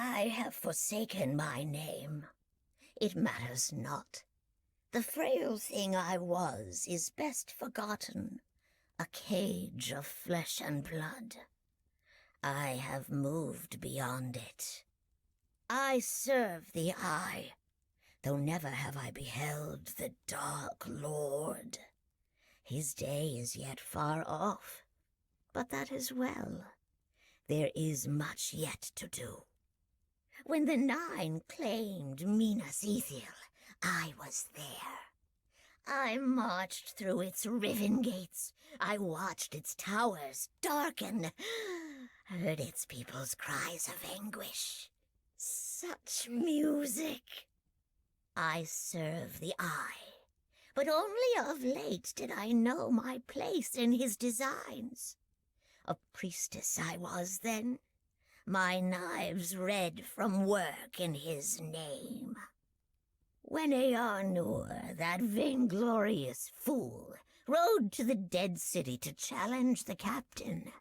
I have forsaken my name. It matters not. The frail thing I was is best forgotten, a cage of flesh and blood. I have moved beyond it. I serve the Eye, though never have I beheld the Dark Lord. His day is yet far off, but that is well. There is much yet to do. When the Nine claimed Minas Morgul, I was there. I marched through its riven gates. I watched its towers darken, heard its people's cries of anguish. Such music! I serve the Eye, but only of late did I know my place in his designs. A priestess I was then, my knives red from work in his name. When Eärnur, that vainglorious fool, rode to the dead city to challenge the captain,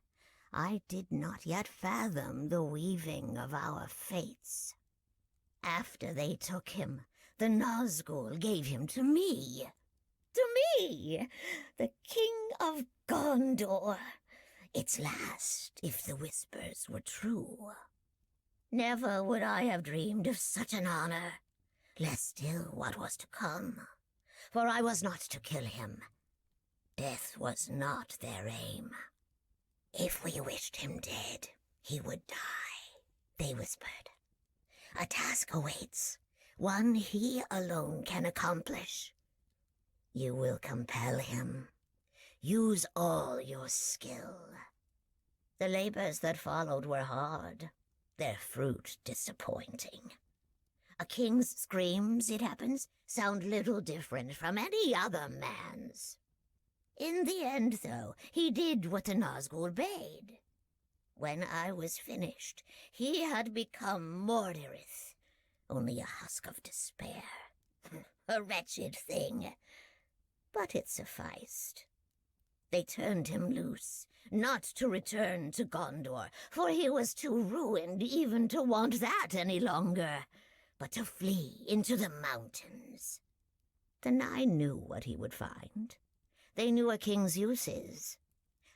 I did not yet fathom the weaving of our fates. After they took him, the Nazgûl gave him to me. To me, the King of Gondor. Its last, if the whispers were true. Never would I have dreamed of such an honor, less still what was to come. For I was not to kill him. Death was not their aim. If we wished him dead, he would die, they whispered. A task awaits, one he alone can accomplish. You will compel him. Use all your skill. The labors that followed were hard, their fruit disappointing. A king's screams, it happens, sound little different from any other man's. In the end, though, he did what the Nazgûl bade. When I was finished, he had become Nírnaeth, only a husk of despair. A wretched thing. But it sufficed. They turned him loose, not to return to Gondor, for he was too ruined even to want that any longer, but to flee into the mountains. The Nine knew what he would find. They knew a king's uses.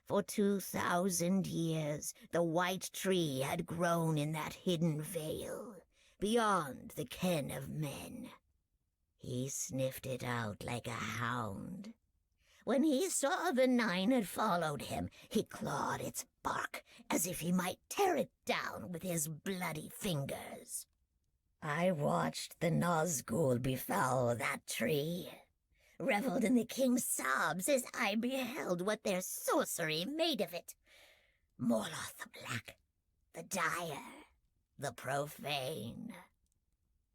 For 2,000 years, the white tree had grown in that hidden vale, beyond the ken of men. He sniffed it out like a hound. When he saw the Nine had followed him, he clawed its bark as if he might tear it down with his bloody fingers. I watched the Nazgûl befoul that tree, reveled in the king's sobs as I beheld what their sorcery made of it. Morloth the Black, the dire, the profane.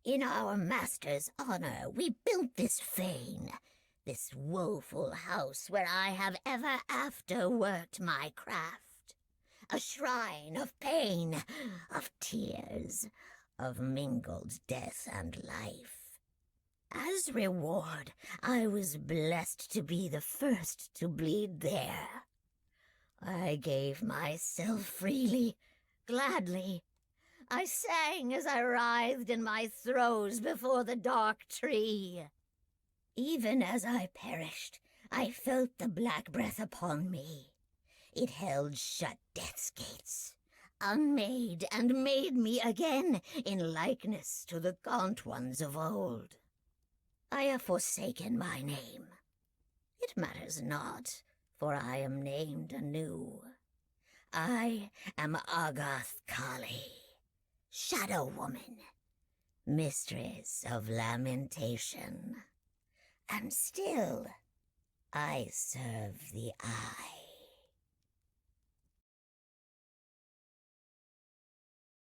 In our master's honor we built this fane, this woeful house where I have ever after worked my craft. A shrine of pain, of tears, of mingled death and life. As reward, I was blessed to be the first to bleed there. I gave myself freely, gladly. I sang as I writhed in my throes before the dark tree. Even as I perished, I felt the black breath upon me. It held shut death's gates, unmade, and made me again in likeness to the gaunt ones of old. I have forsaken my name. It matters not, for I am named anew. I am Agath-Kali, Shadow Woman, Mistress of Lamentation. And still, I serve the Eye.